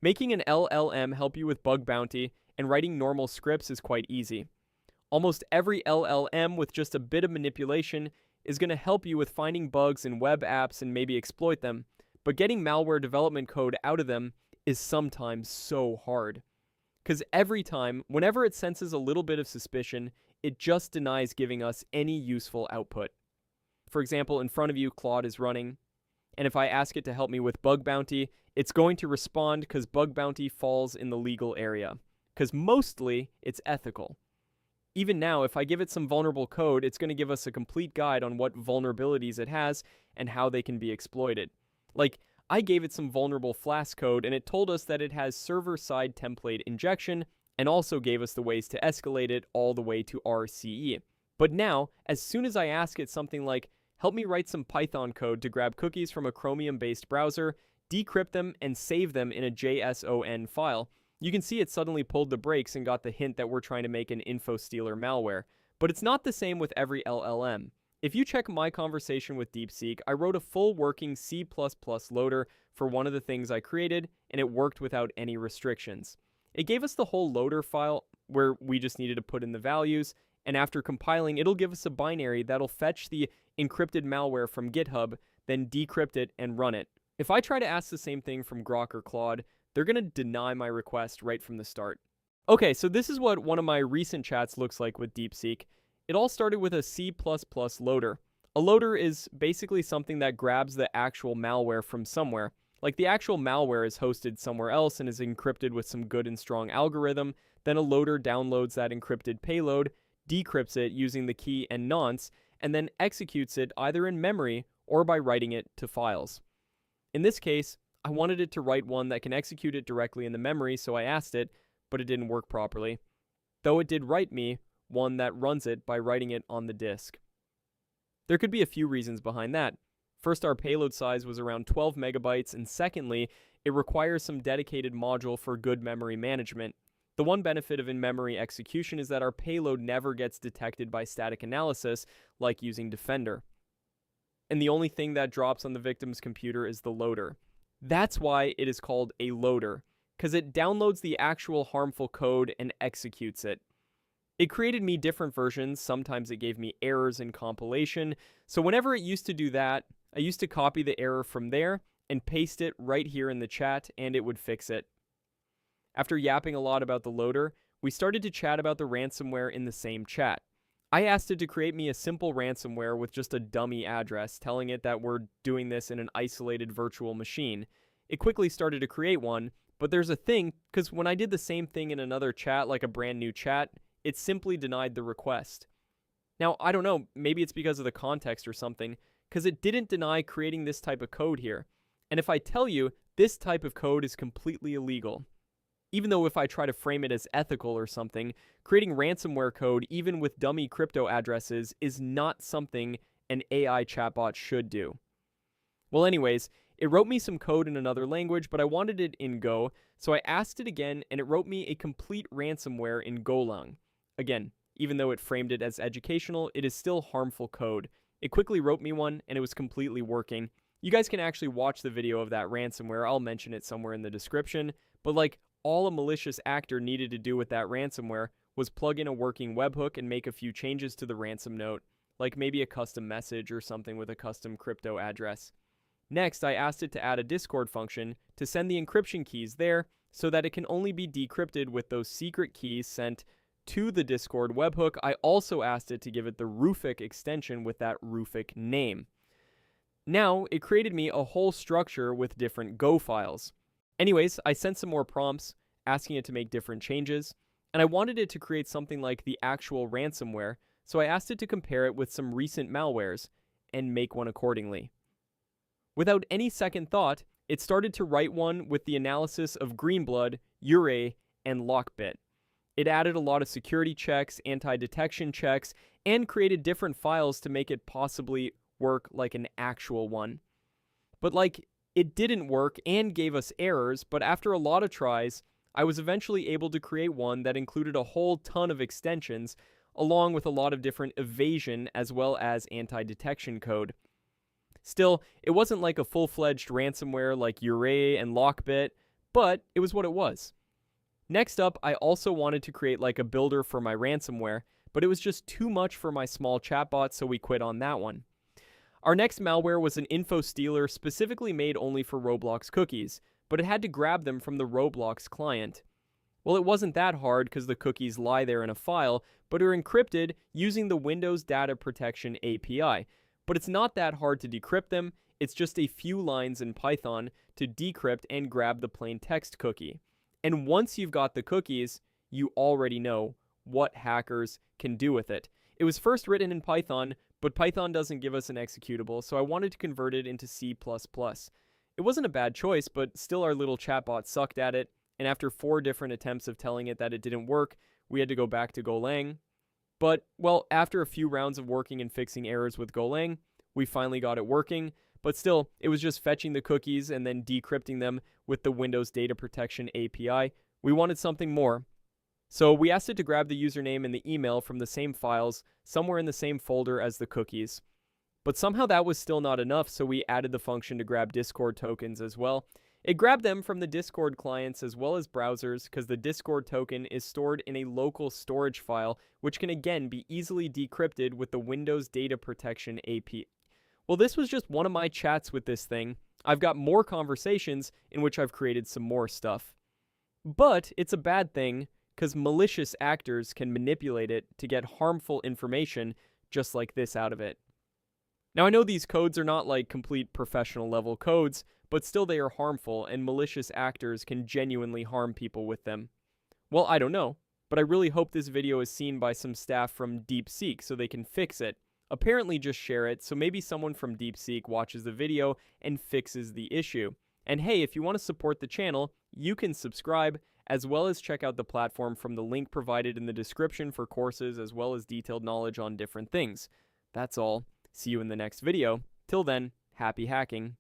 Making an LLM help you with bug bounty and writing normal scripts is quite easy. Almost every LLM with just a bit of manipulation is going to help you with finding bugs in web apps and maybe exploit them, but getting malware development code out of them is sometimes so hard. Because every time, whenever it senses a little bit of suspicion, it just denies giving us any useful output. For example, in front of you, Claude is running, and if I ask it to help me with bug bounty, it's going to respond because bug bounty falls in the legal area, because mostly it's ethical. Even now, if I give it some vulnerable code, it's going to give us a complete guide on what vulnerabilities it has and how they can be exploited. Like, I gave it some vulnerable Flask code, and it told us that it has server-side template injection, and also gave us the ways to escalate it all the way to RCE. But now, as soon as I ask it something like, help me write some Python code to grab cookies from a Chromium-based browser, decrypt them, and save them in a JSON file, you can see it suddenly pulled the brakes and got the hint that we're trying to make an info stealer malware. But it's not the same with every LLM. If you check my conversation with DeepSeek, I wrote a full working C++ loader for one of the things I created, and it worked without any restrictions. It gave us the whole loader file where we just needed to put in the values, and after compiling, it'll give us a binary that'll fetch the encrypted malware from GitHub, then decrypt it and run it. If I try to ask the same thing from Grok or Claude, they're going to deny my request right from the start. Okay, so this is what one of my recent chats looks like with DeepSeek. It all started with a C++ loader. A loader is basically something that grabs the actual malware from somewhere. Like the actual malware is hosted somewhere else and is encrypted with some good and strong algorithm, then a loader downloads that encrypted payload, decrypts it using the key and nonce, and then executes it either in memory or by writing it to files. In this case, I wanted it to write one that can execute it directly in the memory, so I asked it, but it didn't work properly. Though it did write me one that runs it by writing it on the disk. There could be a few reasons behind that. First, our payload size was around 12 megabytes, and secondly, it requires some dedicated module for good memory management. The one benefit of in-memory execution is that our payload never gets detected by static analysis, like using Defender. And the only thing that drops on the victim's computer is the loader. That's why it is called a loader, because it downloads the actual harmful code and executes it. It created me different versions. Sometimes it gave me errors in compilation. So whenever it used to do that, I used to copy the error from there and paste it right here in the chat, and it would fix it. After yapping a lot about the loader, we started to chat about the ransomware in the same chat. I asked it to create me a simple ransomware with just a dummy address, telling it that we're doing this in an isolated virtual machine. It quickly started to create one, but there's a thing, because when I did the same thing in another chat, like a brand new chat, it simply denied the request. Now, I don't know, maybe it's because of the context or something, because it didn't deny creating this type of code here. And if I tell you, this type of code is completely illegal. Even though if I try to frame it as ethical or something, creating ransomware code even with dummy crypto addresses is not something an AI chatbot should do. Well anyways, it wrote me some code in another language, but I wanted it in Go, so I asked it again and it wrote me a complete ransomware in Golang. Again, even though it framed it as educational, it is still harmful code. It quickly wrote me one and it was completely working. You guys can actually watch the video of that ransomware, I'll mention it somewhere in the description, but like, all a malicious actor needed to do with that ransomware was plug in a working webhook and make a few changes to the ransom note, like maybe a custom message or something with a custom crypto address. Next, I asked it to add a Discord function to send the encryption keys there so that it can only be decrypted with those secret keys sent to the Discord webhook. I also asked it to give it the Ruffic extension with that Ruffic name. Now, it created me a whole structure with different Go files. Anyways, I sent some more prompts, asking it to make different changes, and I wanted it to create something like the actual ransomware, so I asked it to compare it with some recent malwares, and make one accordingly. Without any second thought, it started to write one with the analysis of Greenblood, Ure, and Lockbit. It added a lot of security checks, anti-detection checks, and created different files to make it possibly work like an actual one. But it didn't work and gave us errors, but after a lot of tries, I was eventually able to create one that included a whole ton of extensions, along with a lot of different evasion as well as anti-detection code. Still, it wasn't like a full-fledged ransomware like Ure and Lockbit, but it was what it was. Next up, I also wanted to create like a builder for my ransomware, but it was just too much for my small chatbot, so we quit on that one. Our next malware was an info stealer specifically made only for Roblox cookies, but it had to grab them from the Roblox client. Well, it wasn't that hard because the cookies lie there in a file, but are encrypted using the Windows Data Protection API. But it's not that hard to decrypt them, it's just a few lines in Python to decrypt and grab the plain text cookie. And once you've got the cookies, you already know what hackers can do with it. It was first written in Python, but Python doesn't give us an executable, so I wanted to convert it into C++. It wasn't a bad choice, but still our little chatbot sucked at it, and after 4 different attempts of telling it that it didn't work, we had to go back to Golang. But, well, after a few rounds of working and fixing errors with Golang, we finally got it working, but still, it was just fetching the cookies and then decrypting them with the Windows Data Protection API. We wanted something more. So we asked it to grab the username and the email from the same files, somewhere in the same folder as the cookies. But somehow that was still not enough, so we added the function to grab Discord tokens as well. It grabbed them from the Discord clients as well as browsers because the Discord token is stored in a local storage file, which can again be easily decrypted with the Windows Data Protection API. Well, this was just one of my chats with this thing. I've got more conversations in which I've created some more stuff. But it's a bad thing because malicious actors can manipulate it to get harmful information just like this out of it. Now, I know these codes are not like complete professional level codes, but still they are harmful, and malicious actors can genuinely harm people with them. Well, I don't know, but I really hope this video is seen by some staff from DeepSeek so they can fix it. Apparently just share it, so maybe someone from DeepSeek watches the video and fixes the issue. And hey, if you want to support the channel, you can subscribe, as well as check out the platform from the link provided in the description for courses as well as detailed knowledge on different things. That's all. See you in the next video. Till then, happy hacking.